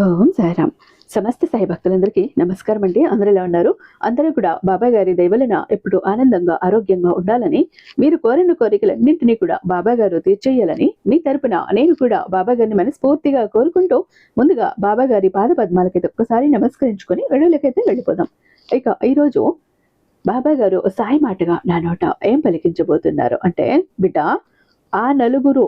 ఓం సాయిరామ్. సమస్త సాయి భక్తులందరికీ నమస్కారం అండి. అందరూ ఎలా ఉన్నారు? అందరూ కూడా బాబా గారి దయవలన ఎప్పుడు ఆనందంగా ఆరోగ్యంగా ఉండాలని, మీరు కోరిన కోరికలన్నింటినీ కూడా బాబా గారు తీర్చేయాలని మీ తరపున నేను కూడా బాబా గారిని మనస్ఫూర్తిగా కోరుకుంటూ ముందుగా బాబా గారి పాద పద్మాలకైతే ఒక్కసారి నమస్కరించుకొని వెడులకైతే వెళ్ళిపోదాం. ఇక ఈరోజు బాబా గారు సాయి మాటగా నా నోట ఏం పలికించబోతున్నారు అంటే, బిడ్డ, ఆ నలుగురు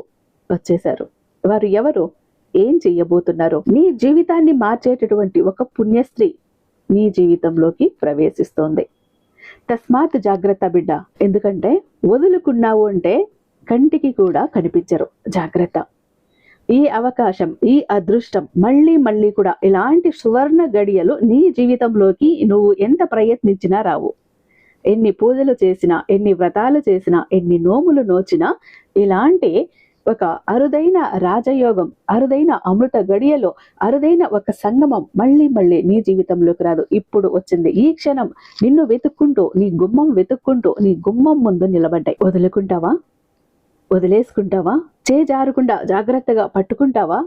వచ్చేశారు. వారు ఎవరు, ఏం చెయ్యబోతున్నారు? నీ జీవితాన్ని మార్చేటటువంటి ఒక పుణ్యస్త్రీ నీ జీవితంలోకి ప్రవేశిస్తోంది. తస్మాత్ జాగ్రత్త బిడ్డ. ఎందుకంటే వదులుకున్నావు అంటే కంటికి కూడా కనిపించరు. జాగ్రత్త. ఈ అవకాశం, ఈ అదృష్టం మళ్ళీ మళ్ళీ కూడా ఇలాంటి సువర్ణ గడియలు నీ జీవితంలోకి నువ్వు ఎంత ప్రయత్నించినా రావు. ఎన్ని పూజలు చేసినా, ఎన్ని వ్రతాలు చేసినా, ఎన్ని నోములు నోచినా ఇలాంటి ఒక అరుదైన రాజయోగం, అరుదైన అమృత గడియలో అరుదైన ఒక సంగమం మళ్ళీ మళ్ళీ నీ జీవితంలోకి రాదు. ఇప్పుడు వచ్చింది. ఈ క్షణం నిన్ను వెతుక్కుంటూ, నీ గుమ్మం వెతుక్కుంటూ నీ గుమ్మం ముందు నిలబడ్డాయి. వదులుకుంటావా? వదిలేసుకుంటావా? చేజారకుండా జాగ్రత్తగా పట్టుకుంటావా?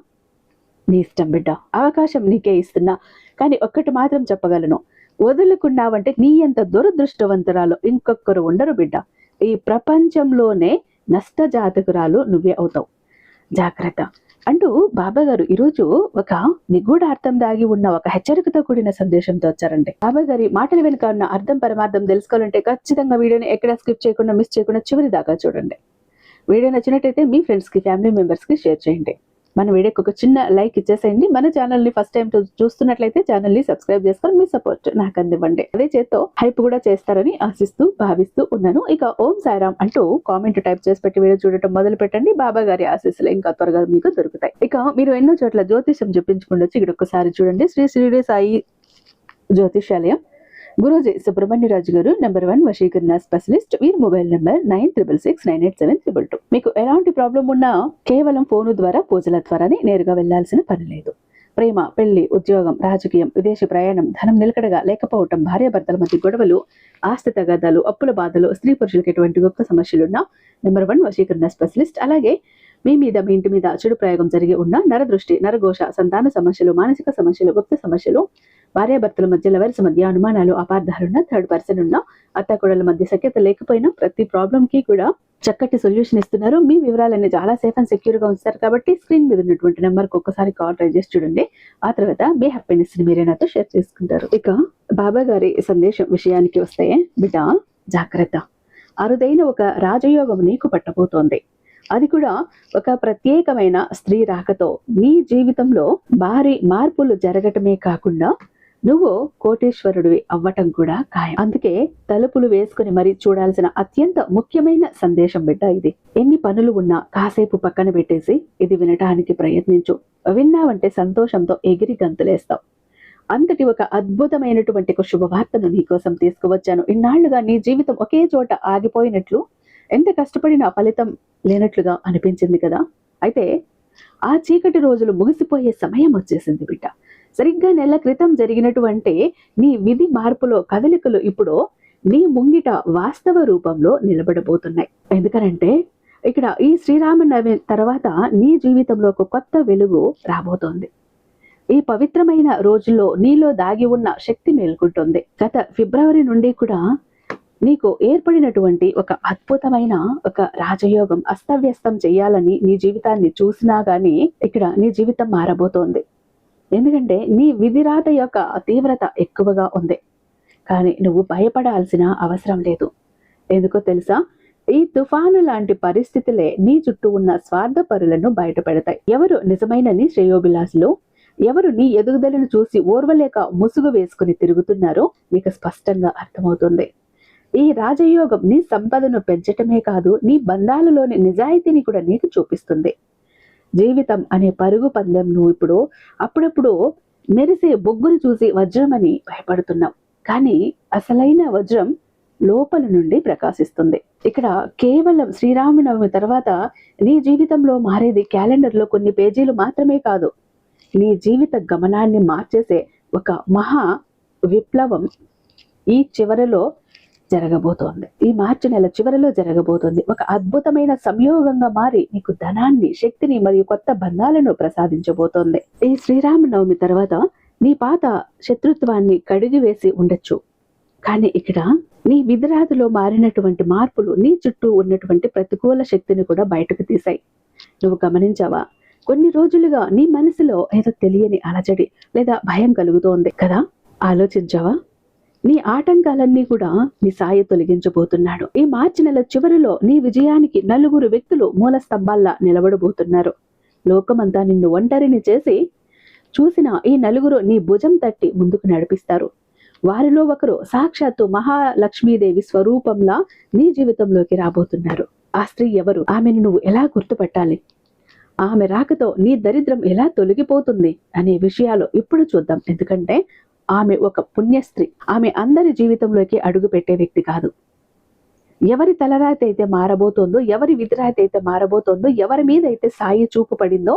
నీ ఇష్టం బిడ్డ. అవకాశం నీకే ఇస్తున్నా. కానీ ఒక్కటి మాత్రం చెప్పగలను, వదులుకున్నావంటే నీ ఎంత దురదృష్టవంతురాలు ఇంకొకరు ఉండరు బిడ్డ. ఈ ప్రపంచంలోనే నష్టజాతకురాలు నువ్వే అవుతావు. జాగ్రత్త అంటూ బాబా గారు ఈరోజు ఒక నిగూఢార్థం దాగి ఉన్న ఒక హెచ్చరికతో కూడిన సందేశంతో వచ్చారండి. బాబా గారి మాటల వెనుక ఉన్న అర్థం పరమార్థం తెలుసుకోవాలంటే ఖచ్చితంగా వీడియోని ఎక్కడ స్కిప్ చేయకుండా, మిస్ చేయకుండా చివరి దాకా చూడండి. వీడియో నచ్చినట్టయితే మీ ఫ్రెండ్స్ కి, ఫ్యామిలీ మెంబర్స్ కి షేర్ చేయండి. మన వీడియోకి ఒక చిన్న లైక్ ఇచ్చేసేయండి. మన ఛానల్ ని ఫస్ట్ టైం చూస్తున్నట్లయితే ఛానల్ ని సబ్స్క్రైబ్ చేసుకొని మీ సపోర్ట్ నాకు అందివ్వండి. అదే చేత్తో హైప్ కూడా చేస్తారని ఆశిస్తూ భావిస్తూ ఉన్నాను. ఇక ఓం సాయిరామ్ అంటూ కామెంట్ టైప్ చేసి పెట్టి వీడియో చూడటం మొదలు పెట్టండి. బాబా గారి ఆశీస్సులు ఇంకా త్వరగా మీకు దొరుకుతాయి. ఇక మీరు ఎన్నో చోట్ల జ్యోతిషం చూపించుకుంటూ ఇక్కడ ఒక్కసారి చూడండి. శ్రీ షిరిడి సాయి జ్యోతిషాలయం, గురూజీ సుబ్రహ్మణ్యరాజు గారు, నెంబర్ 1 వశీకరణ స్పెషలిస్ట్. వీరి మొబైల్ నెంబర్ 9666987222. మీకు ఎలాంటి ప్రాబ్లం ఉన్నా కేవలం ఫోను ద్వారా, పూజల ద్వారానే నేరుగా వెళ్లాల్సిన పని లేదు. ప్రేమ, పెళ్లి, ఉద్యోగం, రాజకీయం, విదేశీ ప్రయాణం, ధనం నిలకడగా లేకపోవటం, భార్యాభర్తల మధ్య గొడవలు, ఆస్తి తగాదాలు, అప్పుల బాధలు, స్త్రీ పురుషులకు ఎటువంటి గుప్త సమస్యలున్నా నెంబర్ 1 వశీకరణ స్పెషలిస్ట్. అలాగే మీ మీద, మీ ఇంటి మీద చెడు ప్రయోగం జరిగి ఉన్న నరదృష్టి, నరఘోష, సంతాన సమస్యలు, మానసిక సమస్యలు, గుప్త సమస్యలు, భార్యాభర్తల మధ్య, లవర్స్ మధ్య అనుమానాలు, అపార్థాలున్న, థర్డ్ పర్సన్ ఉన్న, అత్తాకోడల మధ్య సఖ్యత లేకపోయినా ప్రతి ప్రాబ్లం కి కూడా చక్కటి సొల్యూషన్ ఇస్తున్నారు. మీ వివరాలన్నీ చాలా సేఫ్ అండ్ సెక్యూర్ గా ఉంచుతారు. కాబట్టి స్క్రీన్ మీద ఉన్నటువంటి నెంబర్ కి ఒక్కసారి కాల్ ట్రై చేసి చూడండి. ఆ తర్వాత మీ హ్యాపీనెస్ ని మీరే నాతో షేర్ చేసుకుంటారు. ఇక బాబా గారి సందేశం విషయానికి వస్తే, బిడ్డ జాగ్రత్త. అరుదైన ఒక రాజయోగం నీకు పట్టబోతోంది. అది కూడా ఒక ప్రత్యేకమైన స్త్రీ రాకతో నీ జీవితంలో భారీ మార్పులు జరగటమే కాకుండా నువ్వు కోటీశ్వరుడివి అవ్వటం కూడా ఖాయం. అందుకే తలుపులు వేసుకుని మరీ చూడాల్సిన అత్యంత ముఖ్యమైన సందేశం బిడ్డ ఇది. ఎన్ని పనులు ఉన్నా కాసేపు పక్కన పెట్టేసి ఇది వినటానికి ప్రయత్నించు. విన్నావంటే సంతోషంతో ఎగిరి గంతులేస్తావు. అంతటి ఒక అద్భుతమైనటువంటి ఒక శుభవార్తను నీకోసం తీసుకువచ్చాను. ఇన్నాళ్లుగా నీ జీవితం ఒకే చోట ఆగిపోయినట్లు, ఎంత కష్టపడినా ఫలితం లేనట్లుగా అనిపించింది కదా. అయితే ఆ చీకటి రోజులు ముగిసిపోయే సమయం వచ్చేసింది బిడ్డ. సరిగ్గా నెల క్రితం జరిగినటువంటి నీ విధి మార్పులో కదలికలు ఇప్పుడు నీ ముంగిట వాస్తవ రూపంలో నిలబడబోతున్నాయి. ఎందుకనంటే ఇక్కడ ఈ శ్రీరామనవమి తర్వాత నీ జీవితంలో ఒక కొత్త వెలుగు రాబోతోంది. ఈ పవిత్రమైన రోజుల్లో నీలో దాగి ఉన్న శక్తి మేల్కొంటుంది. గత ఫిబ్రవరి నుండి కూడా నీకు ఏర్పడినటువంటి ఒక అద్భుతమైన ఒక రాజయోగం అస్తవ్యస్తం చేయాలని నీ జీవితాన్ని చూసినా గానీ ఇక్కడ నీ జీవితం మారబోతోంది. ఎందుకంటే నీ విధిరాత యొక్క తీవ్రత ఎక్కువగా ఉంది. కానీ నువ్వు భయపడాల్సిన అవసరం లేదు. ఎందుకో తెలుసా? ఈ తుఫాను లాంటి పరిస్థితులే నీ చుట్టూ ఉన్న స్వార్థపరులను బయటపెడతాయి. ఎవరు నిజమైన నీ శ్రేయోభిలాసులు, ఎవరు నీ ఎదుగుదలను చూసి ఓర్వలేక ముసుగు వేసుకుని తిరుగుతున్నారో నీకు స్పష్టంగా అర్థమవుతుంది. ఈ రాజయోగం నీ సంపదను పెంచటమే కాదు, నీ బంధాలలోని నిజాయితీని కూడా నీకు చూపిస్తుంది. జీవితం అనే పరుగు పందెం నువ్వు ఇప్పుడు అప్పుడప్పుడు మెరిసే బొగ్గును చూసి వజ్రమని భయపడుతున్నావు. కానీ అసలైన వజ్రం లోపల నుండి ప్రకాశిస్తుంది. ఇక్కడ కేవలం శ్రీరామనవమి తర్వాత నీ జీవితంలో మారేది క్యాలెండర్లో కొన్ని పేజీలు మాత్రమే కాదు, నీ జీవిత గమనాన్ని మార్చేసే ఒక మహా విప్లవం ఈ చివరలో జరగబోతోంది. ఈ మార్చి నెల చివరిలో జరగబోతోంది. ఒక అద్భుతమైన సంయోగంగా మారి నీకు ధనాన్ని, శక్తిని మరియు కొత్త బంధాలను ప్రసాదించబోతోంది. ఈ శ్రీరామనవమి తర్వాత నీ పాత శత్రుత్వాన్ని కడిగివేసి ఉండొచ్చు. కానీ ఇక్కడ నీ విధిరాతిలో మారినటువంటి మార్పులు నీ చుట్టూ ఉన్నటువంటి ప్రతికూల శక్తిని కూడా బయటకు తీశాయి. నువ్వు గమనించావా? కొన్ని రోజులుగా నీ మనసులో ఏదో తెలియని అలజడి లేదా భయం కలుగుతోంది కదా? ఆలోచించావా? నీ ఆటంకాలన్నీ కూడా నీ సాయి తొలగించబోతున్నాడు. ఈ మార్చి నెల చివరిలో నీ విజయానికి నలుగురు వ్యక్తులు మూల స్తంభాల్లా నిలబడబోతున్నారు. లోకమంతా నిన్ను ఒంటరిని చేసి చూసిన ఈ నలుగురు నీ భుజం తట్టి ముందుకు నడిపిస్తారు. వారిలో ఒకరు సాక్షాత్తు మహాలక్ష్మీదేవి స్వరూపంలా నీ జీవితంలోకి రాబోతున్నారు. ఆ స్త్రీ ఎవరు? ఆమెను నువ్వు ఎలా గుర్తుపట్టాలి? ఆమె రాకతో నీ దరిద్రం ఎలా తొలగిపోతుంది అనే విషయాలు ఇప్పుడు చూద్దాం. ఎందుకంటే ఆమె ఒక పుణ్యస్త్రీ. ఆమె అందరి జీవితంలోకి అడుగు పెట్టే వ్యక్తి కాదు. ఎవరి తలరాతి అయితే మారబోతోందో, ఎవరి విధిరాతి అయితే మారబోతోందో, ఎవరి మీద అయితే సాయి చూపు పడిందో,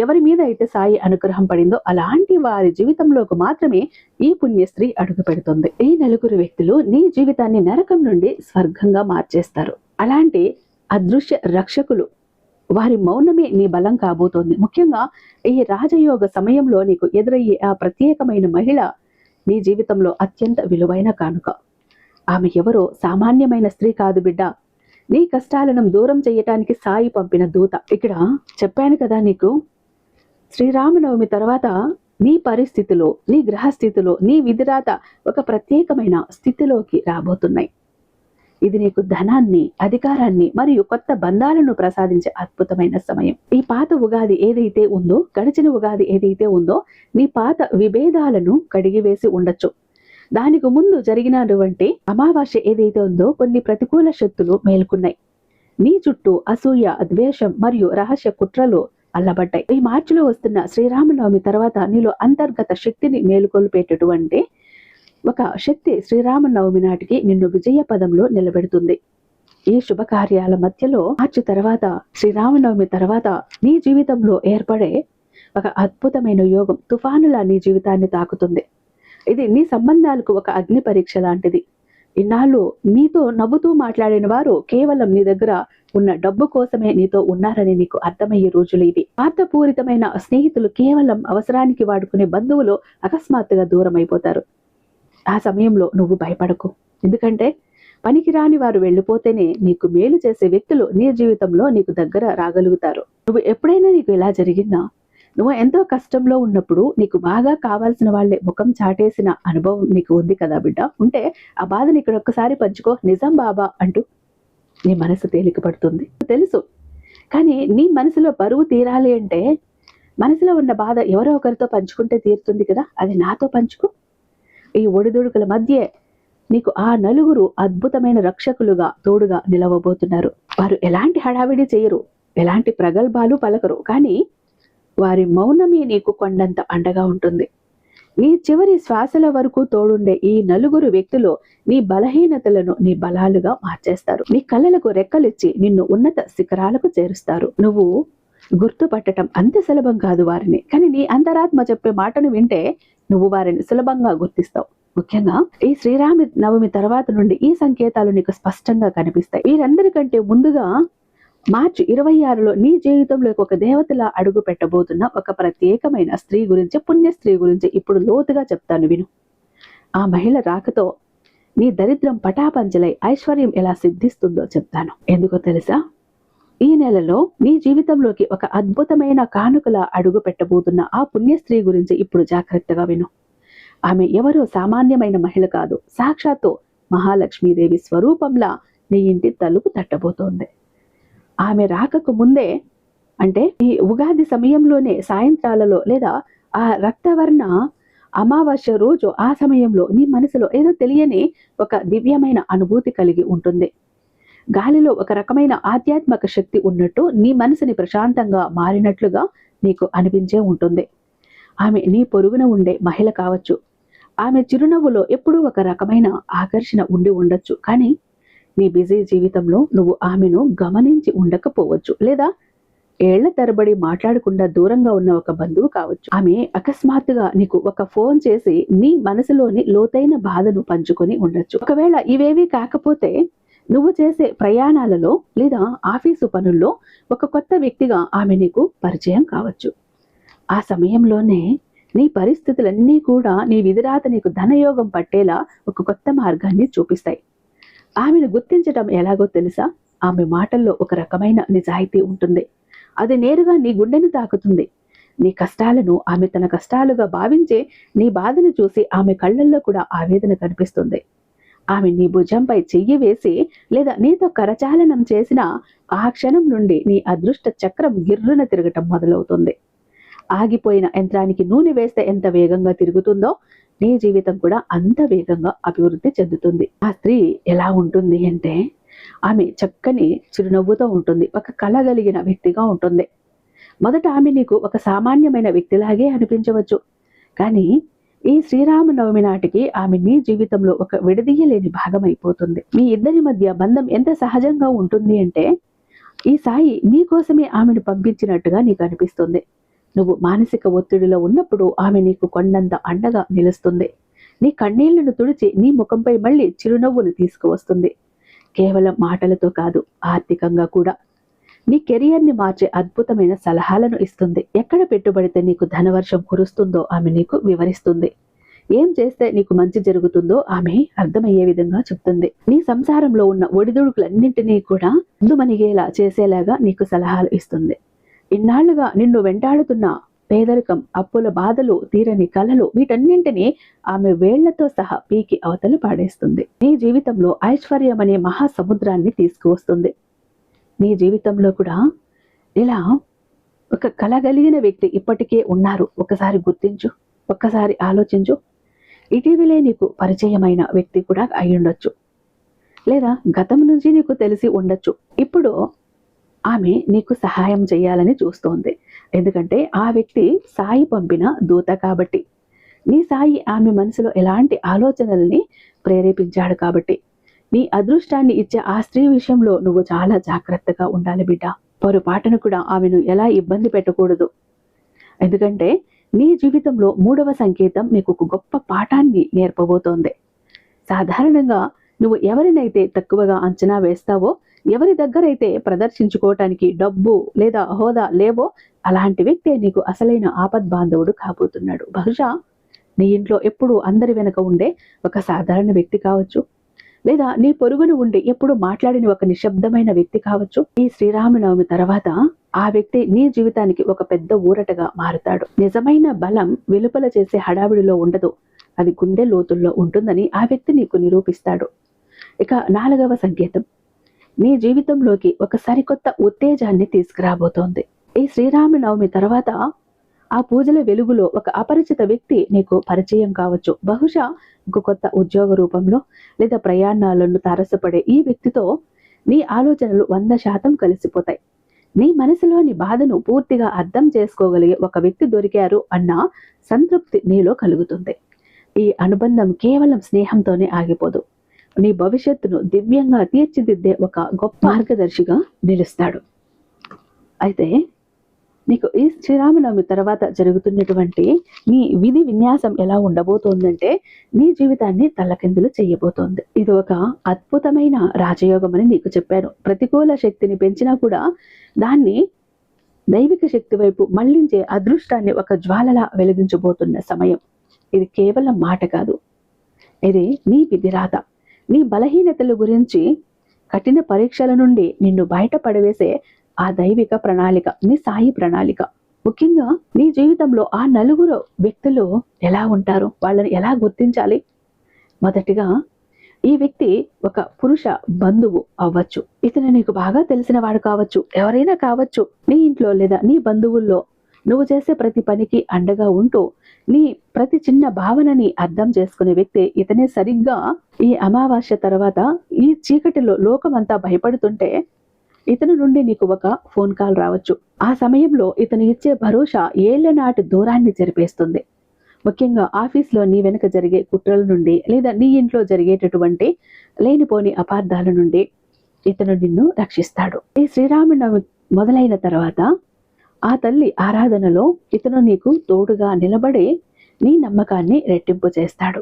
ఎవరి మీద అయితే సాయి అనుగ్రహం పడిందో అలాంటి వారి జీవితంలోకి మాత్రమే ఈ పుణ్యస్త్రీ అడుగు పెడుతుంది. ఈ నలుగురు వ్యక్తులు నీ జీవితాన్ని నరకం నుండి స్వర్గంగా మార్చేస్తారు. అలాంటి అదృశ్య రక్షకులు, వారి మౌనమే నీ బలం కాబోతోంది. ముఖ్యంగా ఈ రాజయోగ సమయంలో నీకు ఎదురయ్యే ఆ ప్రత్యేకమైన మహిళ నీ జీవితంలో అత్యంత విలువైన కానుక. ఆమె ఎవరో సామాన్యమైన స్త్రీ కాదు బిడ్డ. నీ కష్టాలను దూరం చేయటానికి సాయి పంపిన దూత. ఇక్కడ చెప్పాను కదా నీకు, శ్రీరామనవమి తర్వాత నీ పరిస్థితిలో, నీ గ్రహస్థితిలో, నీ విధిరాత ఒక ప్రత్యేకమైన స్థితిలోకి రాబోతున్నాయి. ఇది నీకు ధనాన్ని, అధికారాన్ని మరియు కొత్త బంధాలను ప్రసాదించే అద్భుతమైన సమయం. ఈ పాత ఉగాది ఏదైతే ఉందో, గడిచిన ఉగాది ఏదైతే ఉందో, నీ పాత విభేదాలను కడిగివేసి ఉండొచ్చు. దానికి ముందు జరిగినటువంటి అమావాస్య ఏదైతే ఉందో కొన్ని ప్రతికూల శక్తులు మేల్కొన్నాయి. నీ చుట్టూ అసూయ, ద్వేషం మరియు రహస్య కుట్రలు అల్లబడ్డాయి. ఈ మార్చిలో వస్తున్న శ్రీరామనవమి తర్వాత నీలో అంతర్గత శక్తిని మేలుకొల్పేటటువంటి ఒక శక్తి శ్రీరామనవమి నాటికి నిన్ను విజయ పదంలో నిలబెడుతుంది. ఈ శుభకార్యాల మధ్యలో మార్చి తర్వాత, శ్రీరామనవమి తర్వాత నీ జీవితంలో ఏర్పడే ఒక అద్భుతమైన యోగం తుఫానులా నీ జీవితాన్ని తాకుతుంది. ఇది నీ సంబంధాలకు ఒక అగ్ని పరీక్ష లాంటిది. ఇన్నాళ్ళు నీతో నవ్వుతూ మాట్లాడిన వారు కేవలం నీ దగ్గర ఉన్న డబ్బు కోసమే నీతో ఉన్నారని నీకు అర్థమయ్యే రోజులు ఇవి. స్వార్థపూరితమైన స్నేహితులు, కేవలం అవసరానికి వాడుకునే బంధువులు అకస్మాత్తుగా దూరం అయిపోతారు. ఆ సమయంలో నువ్వు భయపడకు. ఎందుకంటే పనికిరాని వారు వెళ్ళిపోతేనే నీకు మేలు చేసే వ్యక్తులు నీ జీవితంలో నీకు దగ్గర రాగలుగుతారు. నువ్వు ఎప్పుడైనా నీకు ఇలా జరిగిందా? నువ్వు ఎంతో కష్టంలో ఉన్నప్పుడు నీకు బాగా కావాల్సిన వాళ్ళే ముఖం చాటేసిన అనుభవం నీకు ఉంది కదా బిడ్డ? ఉంటే ఆ బాధని ఇక్కడ ఒక్కసారి పంచుకో. నిజం బాబా అంటూ నీ మనసు తేలిక పడుతుంది. తెలుసు, కానీ నీ మనసులో బరువు తీరాలి అంటే మనసులో ఉన్న బాధ ఎవరో ఒకరితో పంచుకుంటే తీరుతుంది కదా. అది నాతో పంచుకో. ఈ ఒడిదుడుకుల మధ్య నీకు ఆ నలుగురు అద్భుతమైన రక్షకులుగా తోడుగా నిలవబోతున్నారు. వారు ఎలాంటి హడావిడి చేయరు, ఎలాంటి ప్రగల్భాలు పలకరు, కానీ వారి మౌనమే నీకు కొండంత అండగా ఉంటుంది. నీ చివరి శ్వాసల వరకు తోడుండే ఈ నలుగురు వ్యక్తులు నీ బలహీనతలను నీ బలాలుగా మార్చేస్తారు. నీ కళ్ళలకు రెక్కలిచ్చి నిన్ను ఉన్నత శిఖరాలకు చేరుస్తారు. నువ్వు గుర్తుపట్టడం అంత సులభం కాదు వారిని, కానీ నీ అంతరాత్మ చెప్పే మాటను వింటే నువ్వు వారిని సులభంగా గుర్తిస్తావు. ముఖ్యంగా ఈ శ్రీరామ నవమి తర్వాత నుండి ఈ సంకేతాలు నీకు స్పష్టంగా కనిపిస్తాయి. వీరందరికంటే ముందుగా మార్చి 26లో నీ జీవితంలోకి ఒక దేవతలా అడుగు పెట్టబోతున్న ఒక ప్రత్యేకమైన స్త్రీ గురించి, పుణ్య స్త్రీ గురించి ఇప్పుడు లోతుగా చెప్తాను విను. ఆ మహిళ రాకతో నీ దరిద్రం పటాపంచలై ఐశ్వర్యం ఎలా సిద్ధిస్తుందో చెప్తాను. ఎందుకో తెలుసా? ఈ నెలలో నీ జీవితంలోకి ఒక అద్భుతమైన కానుకలా అడుగు పెట్టబోతున్న ఆ పుణ్య స్త్రీ గురించి ఇప్పుడు జాగ్రత్తగా విను. ఆమె ఎవరో సామాన్యమైన మహిళ కాదు. సాక్షాత్తు మహాలక్ష్మీదేవి స్వరూపంలా నీ ఇంటి తలుపు తట్టబోతోంది. ఆమె రాకకు ముందే, అంటే ఈ ఉగాది సమయంలోనే సాయంత్రాలలో లేదా ఆ రక్తవర్ణ అమావాస్య రోజు ఆ సమయంలో నీ మనసులో ఏదో తెలియని ఒక దివ్యమైన అనుభూతి కలిగి ఉంటుంది. గాలిలో ఒక రకమైన ఆధ్యాత్మిక శక్తి ఉన్నట్టు నీ మనసుని ప్రశాంతంగా మారినట్లుగా నీకు అనిపించే ఉంటుంది. ఆమె నీ పొరుగున ఉండే మహిళ కావచ్చు. ఆమె చిరునవ్వులో ఎప్పుడూ ఒక రకమైన ఆకర్షణ ఉండి ఉండొచ్చు. కానీ నీ బిజీ జీవితంలో నువ్వు ఆమెను గమనించి ఉండకపోవచ్చు, లేదా ఏళ్ల తరబడి మాట్లాడకుండా దూరంగా ఉన్న ఒక బంధువు కావచ్చు. ఆమె అకస్మాత్తుగా నీకు ఒక ఫోన్ చేసి నీ మనసులోని లోతైన బాధను పంచుకొని ఉండొచ్చు. ఒకవేళ ఇవేవి కాకపోతే నువ్వు చేసే ప్రయాణాలలో లేదా ఆఫీసు పనుల్లో ఒక కొత్త వ్యక్తిగా ఆమె నీకు పరిచయం కావచ్చు. ఆ సమయంలోనే నీ పరిస్థితులన్నీ కూడా నీ విధిరాత నీకు ధనయోగం పట్టేలా ఒక కొత్త మార్గాన్ని చూపిస్తాయి. ఆమెను గుర్తించటం ఎలాగో తెలుసా? ఆమె మాటల్లో ఒక రకమైన నిజాయితీ ఉంటుంది. అది నేరుగా నీ గుండెను తాకుతుంది. నీ కష్టాలను ఆమె తన కష్టాలుగా భావించే నీ బాధను చూసి ఆమె కళ్ళల్లో కూడా ఆవేదన కనిపిస్తుంది. ఆమె నీ భుజంపై చెయ్యి వేసి లేదా నీతో కరచాలనం చేసిన ఆ క్షణం నుండి నీ అదృష్ట చక్రం గిర్రున తిరగటం మొదలవుతుంది. ఆగిపోయిన యంత్రానికి నూనె వేస్తే ఎంత వేగంగా తిరుగుతుందో నీ జీవితం కూడా అంత వేగంగా అభివృద్ధి చెందుతుంది. ఆ స్త్రీ ఎలా ఉంటుంది అంటే ఆమె చక్కని చిరునవ్వుతో ఉంటుంది. ఒక కలగలిగిన వ్యక్తిగా ఉంటుంది. మొదట ఆమె నీకు ఒక సామాన్యమైన వ్యక్తిలాగే అనిపించవచ్చు. కానీ ఈ శ్రీరామనవమి నాటికి ఆమె నీ జీవితంలో ఒక విడదీయలేని భాగం అయిపోతుంది. మీ ఇద్దరి మధ్య బంధం ఎంత సహజంగా ఉంటుంది అంటే ఈ సాయి నీ కోసమే ఆమెను పంపించినట్టుగా నీకు అనిపిస్తుంది. నువ్వు మానసిక ఒత్తిడిలో ఉన్నప్పుడు ఆమె నీకు కొండంత అండగా నిలుస్తుంది. నీ కన్నీళ్లను తుడిచి నీ ముఖంపై మళ్ళీ చిరునవ్వును తీసుకువస్తుంది. కేవలం మాటలతో కాదు, ఆర్థికంగా కూడా. నీ కెరియర్ని మార్చే అద్భుతమైన సలహాలను ఇస్తుంది. ఎక్కడ పెట్టుబడితే నీకు ధనవర్షం కురుస్తుందో ఆమె నీకు వివరిస్తుంది. ఏం చేస్తే నీకు మంచి జరుగుతుందో ఆమె అర్థమయ్యే విధంగా చెప్తుంది. నీ సంసారంలో ఉన్న ఒడిదుడుకులన్నింటినీ కూడా ముందుమనిగేలా చేసేలాగా నీకు సలహాలు ఇస్తుంది. ఇన్నాళ్లుగా నిన్ను వెంటాడుతున్న పేదరికం, అప్పుల బాధలు, తీరని కలలు, వీటన్నింటినీ ఆమె వేళ్లతో సహా పీకి అవతల పాడేస్తుంది. నీ జీవితంలో ఐశ్వర్యం అనే మహాసముద్రాన్ని తీసుకువస్తుంది. నీ జీవితంలో కూడా ఇలా ఒక కలగలిగిన వ్యక్తి ఇప్పటికే ఉన్నారు. ఒకసారి గుర్తించు, ఒక్కసారి ఆలోచించు. ఇటీవలే నీకు పరిచయమైన వ్యక్తి కూడా అయ్యుండొచ్చు, లేదా గతం నుంచి నీకు తెలిసి ఉండొచ్చు. ఇప్పుడు ఆమె నీకు సహాయం చేయాలని చూస్తోంది. ఎందుకంటే ఆ వ్యక్తి సాయి పంపిన దూత కాబట్టి. నీ సాయి ఆమె మనసులో ఎలాంటి ఆలోచనల్ని ప్రేరేపించాడు కాబట్టి. నీ అదృష్టాన్ని ఇచ్చే ఆ స్త్రీ విషయంలో నువ్వు చాలా జాగ్రత్తగా ఉండాలి బిడ్డ. పొరపాటును కూడా ఆమెను ఎలా ఇబ్బంది పెట్టకూడదు. ఎందుకంటే నీ జీవితంలో 3వ సంకేతం నీకు ఒక గొప్ప పాఠాన్ని నేర్పబోతోంది. సాధారణంగా నువ్వు ఎవరినైతే తక్కువగా అంచనా వేస్తావో, ఎవరి దగ్గరైతే ప్రదర్శించుకోవటానికి డబ్బు లేదా హోదా లేవో, అలాంటి వ్యక్తే నీకు అసలైన ఆపద్బాంధవుడు కాబోతున్నాడు. బహుశా నీ ఇంట్లో ఎప్పుడు అందరి వెనుక ఉండే ఒక సాధారణ వ్యక్తి కావచ్చు, లేదా నీ పొరుగున ఉండి ఎప్పుడు మాట్లాడిన ఒక నిశ్శబ్దమైన వ్యక్తి కావచ్చు. ఈ శ్రీరామనవమి తర్వాత ఆ వ్యక్తి నీ జీవితానికి ఒక పెద్ద ఊరటగా మారుతాడు. నిజమైన బలం వెలుపల చేసే హడావిడిలో ఉండదు, అది గుండె లోతుల్లో ఉంటుందని ఆ వ్యక్తి నీకు నిరూపిస్తాడు. ఇక 4వ సంకేతం నీ జీవితంలోకి ఒక సరికొత్త ఉత్తేజాన్ని తీసుకురాబోతోంది. ఈ శ్రీరామనవమి తర్వాత ఆ పూజల వెలుగులో ఒక అపరిచిత వ్యక్తి నీకు పరిచయం కావచ్చు. బహుశా ఒక కొత్త ఉద్యోగ రూపంలో లేదా ప్రయాణాలను తారసపడే ఈ వ్యక్తితో నీ ఆలోచనలు 100% కలిసిపోతాయి. నీ మనసులోని బాధను పూర్తిగా అర్థం చేసుకోగలిగే ఒక వ్యక్తి దొరికారు అన్న సంతృప్తి నీలో కలుగుతుంది. ఈ అనుబంధం కేవలం స్నేహంతోనే ఆగిపోదు. నీ భవిష్యత్తును దివ్యంగా తీర్చిదిద్దే ఒక గొప్ప మార్గదర్శిగా నిలుస్తాడు. అయితే నీకు ఈ శ్రీరామనవమి తర్వాత జరుగుతున్నటువంటి నీ విధి విన్యాసం ఎలా ఉండబోతోందంటే నీ జీవితాన్ని తల్లకిందులు చేయబోతోంది. ఇది ఒక అద్భుతమైన రాజయోగం అని నీకు చెప్పాను. ప్రతికూల శక్తిని పెంచినా కూడా దాన్ని దైవిక శక్తి వైపు మళ్లించే అదృష్టాన్ని ఒక జ్వాలలా వెలిగించబోతున్న సమయం. ఇది కేవలం మాట కాదు, ఇది నీ విధిరాత. నీ బలహీనతల గురించి, కఠిన పరీక్షల నుండి నిన్ను బయట పడవేసే ఆ దైవిక ప్రణాళిక, నీ సాయి ప్రణాళిక. ముఖ్యంగా నీ జీవితంలో ఆ 4 వ్యక్తులు ఎలా ఉంటారు, వాళ్ళని ఎలా గుర్తించాలి? మొదటిగా ఈ వ్యక్తి ఒక పురుష బంధువు అవ్వచ్చు. ఇతను నీకు బాగా తెలిసిన వాడు కావచ్చు, ఎవరైనా కావచ్చు. నీ ఇంట్లో లేదా నీ బంధువుల్లో నువ్వు చేసే ప్రతి పనికి అండగా ఉంటూ నీ ప్రతి చిన్న భావనని అర్థం చేసుకునే వ్యక్తి ఇతనే. సరిగ్గా ఈ అమావాస్య తర్వాత ఈ చీకటిలో లోకమంతా భయపడుతుంటే ఇతని నుండి నీకు ఒక ఫోన్ కాల్ రావచ్చు. ఆ సమయంలో ఇతను ఇచ్చే భరోసా ఏళ్ల నాటి దూరాన్ని జరిపేస్తుంది. ముఖ్యంగా ఆఫీస్లో నీ వెనుక జరిగే కుట్రల నుండి లేదా నీ ఇంట్లో జరిగేటటువంటి లేనిపోని అపార్థాల నుండి ఇతను నిన్ను రక్షిస్తాడు. ఈ శ్రీరామనవమి మొదలైన తర్వాత ఆ తల్లి ఆరాధనలో ఇతను నీకు తోడుగా నిలబడి నీ నమ్మకాన్ని రెట్టింపు చేస్తాడు.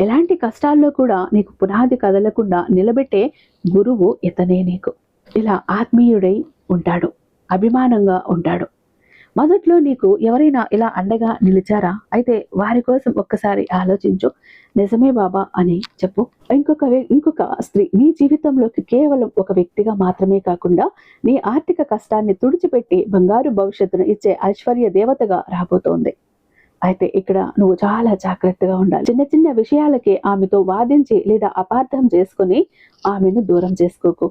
ఎలాంటి కష్టాల్లో కూడా నీకు పునాది కదలకుండా నిలబెట్టే గురువు ఇతనే నీకు. ఇలా ఆత్మీయుడై ఉంటాడు, అభిమానంగా ఉంటాడు. మొదట్లో నీకు ఎవరైనా ఇలా అండగా నిలిచారా? అయితే వారి కోసం ఒక్కసారి ఆలోచించు. నిజమే బాబా అని చెప్పు. ఇంకొక స్త్రీ నీ జీవితంలోకి కేవలం ఒక వ్యక్తిగా మాత్రమే కాకుండా నీ ఆర్థిక కష్టాన్ని తుడిచిపెట్టి బంగారు భవిష్యత్తును ఇచ్చే ఐశ్వర్య దేవతగా రాబోతోంది. అయితే ఇక్కడ నువ్వు చాలా జాగ్రత్తగా ఉండాలి. చిన్న చిన్న విషయాలకే ఆమెతో వాదించి లేదా అపార్థం చేసుకుని ఆమెను దూరం చేసుకోకు.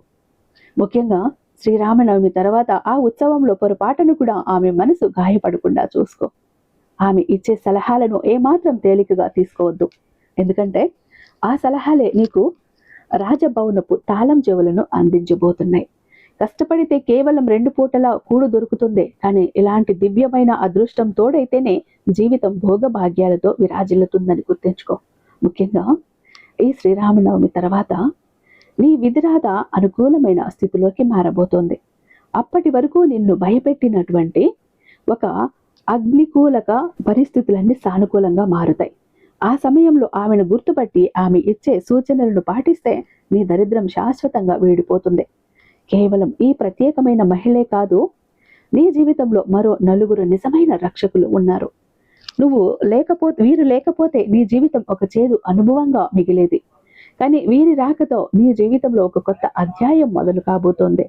ముఖ్యంగా శ్రీరామనవమి తర్వాత ఆ ఉత్సవంలో పొరపాటును కూడా ఆమె మనసు గాయపడకుండా చూసుకో. ఆమె ఇచ్చే సలహాలను ఏమాత్రం తేలికగా తీసుకోవద్దు. ఎందుకంటే ఆ సలహాలే నీకు రాజభవనపు తాళం చెవులను అందించబోతున్నాయి. కష్టపడితే కేవలం 2 పూటల కూడు దొరుకుతుంది, కానీ ఇలాంటి దివ్యమైన అదృష్టం తోడైతేనే జీవితం భోగభాగ్యాలతో విరాజిల్లుతుందని గుర్తుంచుకో. ముఖ్యంగా ఈ శ్రీరామనవమి తర్వాత నీ విధిరాత అనుకూలమైన స్థితిలోకి మారబోతోంది. అప్పటి వరకు నిన్ను భయపెట్టినటువంటి ఒక అగ్నికూలక పరిస్థితులన్నీ సానుకూలంగా మారుతాయి. ఆ సమయంలో ఆమెను గుర్తుపట్టి ఆమె ఇచ్చే సూచనలను పాటిస్తే నీ దరిద్రం శాశ్వతంగా వీడిపోతుంది. కేవలం ఈ ప్రత్యేకమైన మహిళే కాదు, నీ జీవితంలో మరో 4 నిజమైన రక్షకులు ఉన్నారు. వీరు లేకపోతే నీ జీవితం ఒక చేదు అనుభవంగా మిగిలేది. కానీ వీరి రాకతో నీ జీవితంలో ఒక కొత్త అధ్యాయం మొదలు కాబోతోంది.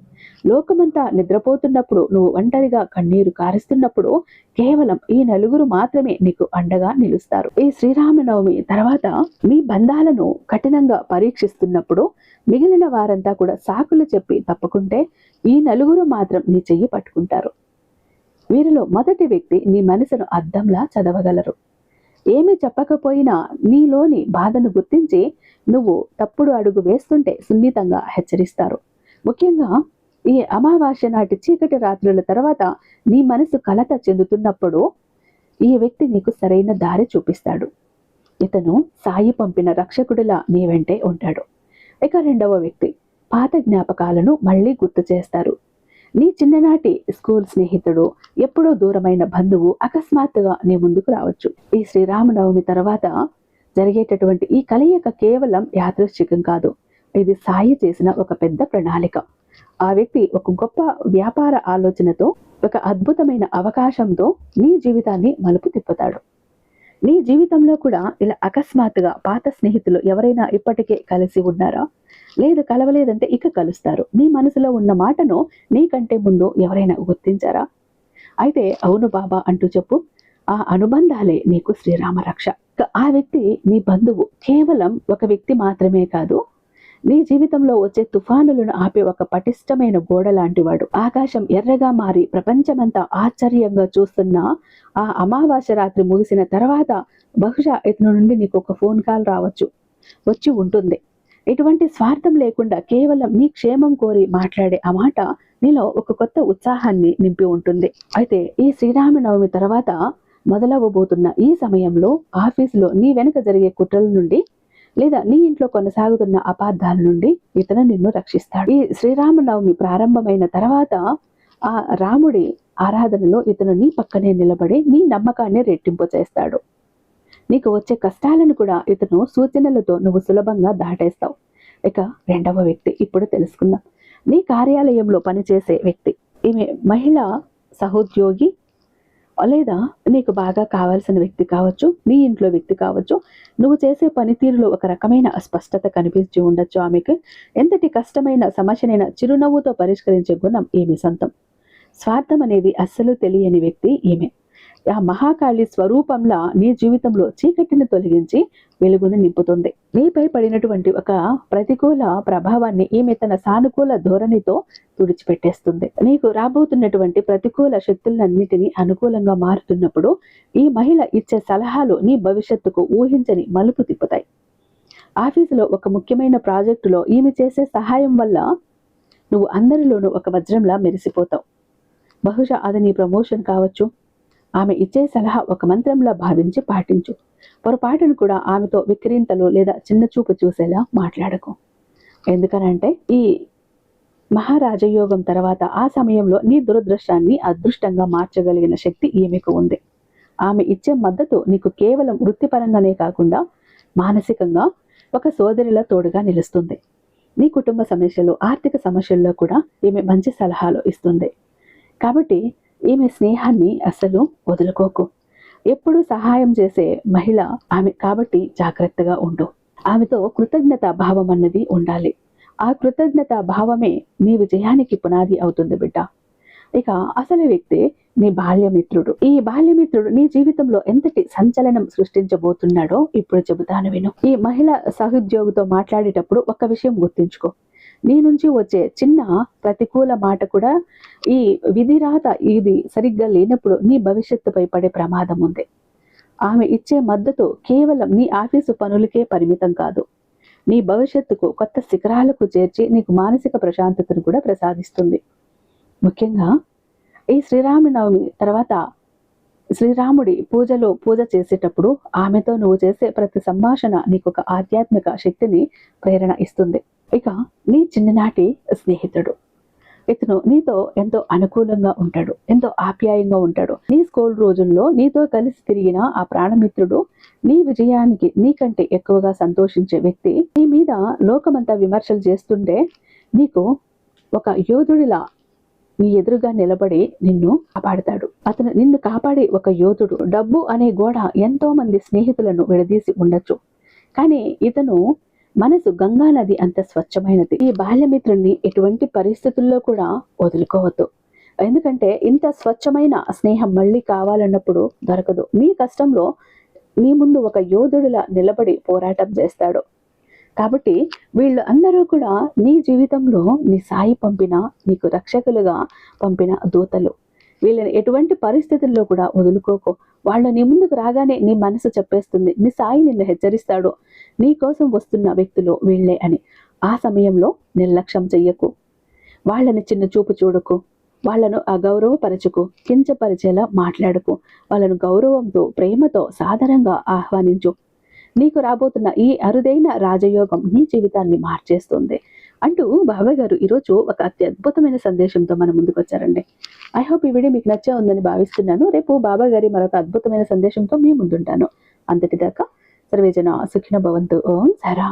లోకమంతా నిద్రపోతున్నప్పుడు, నువ్వు ఒంటరిగా కన్నీరు కారుస్తున్నప్పుడు కేవలం ఈ 4 మాత్రమే నీకు అండగా నిలుస్తారు. ఈ శ్రీరామనవమి తర్వాత మీ బంధాలను కఠినంగా పరీక్షిస్తున్నప్పుడు మిగిలిన వారంతా కూడా సాకులు చెప్పి తప్పుకుంటే ఈ 4 మాత్రం నీ చెయ్యి పట్టుకుంటారు. వీరిలో మొదటి వ్యక్తి నీ మనసును అద్దంలా చదవగలరు. ఏమి చెప్పకపోయినా నీలోని బాధను గుర్తించి నువ్వు తప్పుడు అడుగు వేస్తుంటే సున్నితంగా హెచ్చరిస్తారు. ముఖ్యంగా ఈ అమావాస్య నాటి చీకటి రాత్రుల తర్వాత నీ మనసు కలత చెందుతున్నప్పుడు ఈ వ్యక్తి నీకు సరైన దారి చూపిస్తాడు. ఇతను సాయి పంపిన రక్షకుడిలా నీ వెంటే ఉంటాడు. ఇక 2వ వ్యక్తి పాత జ్ఞాపకాలను మళ్ళీ గుర్తు చేస్తారు. నీ చిన్ననాటి స్కూల్ స్నేహితుడు, ఎప్పుడో దూరమైన బంధువు అకస్మాత్తుగా నీ ముందుకు రావచ్చు. ఈ శ్రీరామనవమి తర్వాత జరిగేటటువంటి ఈ కలయిక కేవలం యాదృచ్ఛికం కాదు, ఇది సాయి చేసిన ఒక పెద్ద ప్రణాళిక. ఆ వ్యక్తి ఒక గొప్ప వ్యాపార ఆలోచనతో, ఒక అద్భుతమైన అవకాశంతో నీ జీవితాన్ని మలుపు తిప్పుతాడు. నీ జీవితంలో కూడా ఇలా అకస్మాత్తుగా పాత స్నేహితులు ఎవరైనా ఇప్పటికే కలిసి ఉన్నారా? లేదు కలవలేదంటే ఇక కలుస్తారు. నీ మనసులో ఉన్న మాటను నీకంటే ముందు ఎవరైనా గుర్తించారా? అయితే అవును బాబా అంటూ చెప్పు. ఆ అనుబంధాలే నీకు శ్రీరామ రక్ష. ఆ వ్యక్తి నీ బంధువు కేవలం ఒక వ్యక్తి మాత్రమే కాదు, నీ జీవితంలో వచ్చే తుఫానులను ఆపే ఒక పటిష్టమైన గోడ లాంటివాడు. ఆకాశం ఎర్రగా మారి ప్రపంచమంతా ఆశ్చర్యంగా చూస్తున్న ఆ అమావాస్య రాత్రి ముగిసిన తర్వాత బహుశా ఇతని నుండి నీకు ఒక ఫోన్ కాల్ వచ్చి ఉంటుంది. ఎటువంటి స్వార్థం లేకుండా కేవలం నీ క్షేమం కోరి మాట్లాడే ఆ మాట నీలో ఒక కొత్త ఉత్సాహాన్ని నింపి ఉంటుంది. అయితే ఈ శ్రీరామనవమి తర్వాత మొదలవ్వబోతున్న ఈ సమయంలో ఆఫీసులో నీ వెనుక జరిగే కుట్రల నుండి లేదా నీ ఇంట్లో కొనసాగుతున్న అపార్థాల నుండి ఇతను నిన్ను రక్షిస్తాడు. ఈ శ్రీరామనవమి ప్రారంభమైన తర్వాత ఆ రాముడి ఆరాధనలో ఇతను నీ పక్కనే నిలబడి నీ నమ్మకాన్ని రెట్టింపు చేస్తాడు. నీకు వచ్చే కష్టాలను కూడా ఇతను సూచనలతో నువ్వు సులభంగా దాటేస్తావు. ఇక 2వ వ్యక్తి ఇప్పుడు తెలుసుకుందాం. నీ కార్యాలయంలో పనిచేసే వ్యక్తి. ఈమె మహిళ సహోద్యోగి లేదా నీకు బాగా కావాల్సిన వ్యక్తి కావచ్చు, నీ ఇంట్లో వ్యక్తి కావచ్చు. నువ్వు చేసే పనితీరులో ఒక రకమైన అస్పష్టత కనిపించి ఉండొచ్చు. ఆమెకు ఎంతటి కష్టమైన సమస్యనైనా చిరునవ్వుతో పరిష్కరించే గుణం ఈమె సొంతం. స్వార్థం అనేది అస్సలు తెలియని వ్యక్తి ఈమె. ఆ మహాకాళి స్వరూపంలా నీ జీవితంలో చీకటిని తొలగించి వెలుగును నింపుతుంది. నీపై పడినటువంటి ఒక ప్రతికూల ప్రభావాన్ని ఈమె తన సానుకూల ధోరణితో తుడిచిపెట్టేస్తుంది. నీకు రాబోతున్నటువంటి ప్రతికూల శక్తులన్నిటినీ అనుకూలంగా మారుతున్నప్పుడు ఈ మహిళ ఇచ్చే సలహాలు నీ భవిష్యత్తుకు ఊహించని మలుపు తిప్పుతాయి. ఆఫీసులో ఒక ముఖ్యమైన ప్రాజెక్టులో ఈమె చేసే సహాయం వల్ల నువ్వు అందరిలోనూ ఒక వజ్రంలా మెరిసిపోతావు. బహుశా అది నీ ప్రమోషన్ కావచ్చు. ఆమె ఇచ్చే సలహా ఒక మంత్రంలా భావించి పాటించు. పొరపాటును కూడా ఆమెతో విక్రింతలు లేదా చిన్న చూపు చూసేలా మాట్లాడకు. ఎందుకనంటే ఈ మహారాజయోగం తర్వాత ఆ సమయంలో నీ దురదృష్టాన్ని అదృష్టంగా మార్చగలిగిన శక్తి ఈమెకు ఉంది. ఆమె ఇచ్చే మద్దతు నీకు కేవలం వృత్తిపరంగానే కాకుండా మానసికంగా ఒక సోదరిలా తోడుగా నిలుస్తుంది. నీ కుటుంబ సమస్యలు, ఆర్థిక సమస్యల్లో కూడా ఈమె మంచి సలహాలు ఇస్తుంది. కాబట్టి ఈమె స్నేహాన్ని అసలు వదులుకోకు. ఎప్పుడు సహాయం చేసే మహిళ ఆమె, కాబట్టి జాగ్రత్తగా ఉండు. ఆమెతో కృతజ్ఞత భావం అన్నది ఉండాలి. ఆ కృతజ్ఞత భావమే నీ విజయానికి పునాది అవుతుంది బిడ్డ. ఇక అసలు వ్యక్తి నీ బాల్యమిత్రుడు. ఈ బాల్యమిత్రుడు నీ జీవితంలో ఎంతటి సంచలనం సృష్టించబోతున్నాడో ఇప్పుడు చెబుతాను విను. ఈ మహిళ సహోద్యోగితో మాట్లాడేటప్పుడు ఒక్క విషయం గుర్తుంచుకో. నీ నుంచి వచ్చే చిన్న ప్రతికూల మాట కూడా ఈ విధిరాత ఇది సరిగ్గా లేనప్పుడు నీ భవిష్యత్తుపై పడే ప్రమాదం ఉంది. ఆమె ఇచ్చే మద్దతు కేవలం నీ ఆఫీసు పనులకే పరిమితం కాదు, నీ భవిష్యత్తుకు కొత్త శిఖరాలకు చేర్చి నీకు మానసిక ప్రశాంతతను కూడా ప్రసాదిస్తుంది. ముఖ్యంగా ఈ శ్రీరామనవమి తర్వాత శ్రీరాముడి పూజ చేసేటప్పుడు ఆమెతో నువ్వు చేసే ప్రతి సంభాషణ నీకు ఒక ఆధ్యాత్మిక శక్తిని ప్రేరణ ఇస్తుంది. ఇక నీ చిన్ననాటి స్నేహితుడు, ఇతను నీతో ఎంతో అనుకూలంగా ఉంటాడు, ఎంతో ఆప్యాయంగా ఉంటాడు. నీ స్కూల్ రోజుల్లో నీతో కలిసి తిరిగిన ఆ ప్రాణమిత్రుడు నీ విజయానికి నీకంటే ఎక్కువగా సంతోషించే వ్యక్తి. నీ మీద లోకమంతా విమర్శలు చేస్తుంటే నీకు ఒక యోధుడిలా నీ ఎదురుగా నిలబడి నిన్ను కాపాడుతాడు. అతను నిన్ను కాపాడే ఒక యోధుడు. డబ్బు అనే గోడ ఎంతో మంది స్నేహితులను విడదీసి ఉండొచ్చు, కానీ ఇతను మనసు గంగా నది అంత స్వచ్ఛమైనది. ఈ బాల్యమిత్రుణ్ణి ఎటువంటి పరిస్థితుల్లో కూడా వదులుకోవద్దు. ఎందుకంటే ఇంత స్వచ్ఛమైన స్నేహం మళ్ళీ కావాలన్నప్పుడు దొరకదు. నీ కష్టంలో నీ ముందు ఒక యోధుడిలా నిలబడి పోరాటం చేస్తాడు. కాబట్టి వీళ్ళు అందరూ కూడా నీ జీవితంలో నీ సాయి పంపిన, నీకు రక్షకులుగా పంపిన దూతలు. వీళ్ళని ఎటువంటి పరిస్థితుల్లో కూడా వదులుకోకు. వాళ్ళు నీ ముందుకు రాగానే నీ మనసు చెప్పేస్తుంది, నీ సాయి నిన్ను హెచ్చరిస్తాడు, నీ కోసం వస్తున్న వ్యక్తులు వీళ్ళే అని. ఆ సమయంలో నిర్లక్ష్యం చెయ్యకు. వాళ్ళని చిన్న చూపు చూడకు, వాళ్ళను అగౌరవపరచుకు, కించపరిచేలా మాట్లాడకు. వాళ్ళను గౌరవంతో, ప్రేమతో, సాదరంగా ఆహ్వానించు. నీకు రాబోతున్న ఈ అరుదైన రాజయోగం నీ జీవితాన్ని మార్చేస్తుంది అంటూ బాబాయ్ గారు ఈరోజు ఒక అత్యద్భుతమైన సందేశంతో మన ముందుకు వచ్చారండి. ఐ హోప్ ఈ వీడియో మీకు నచ్చే ఉందని భావిస్తున్నాను. రేపు బాబాయ్ గారి మరొక అద్భుతమైన సందేశంతో మీ ముందుంటాను. అంతటిదాకా సర్వేజన సుఖినో భవంతు. ఓం సారా.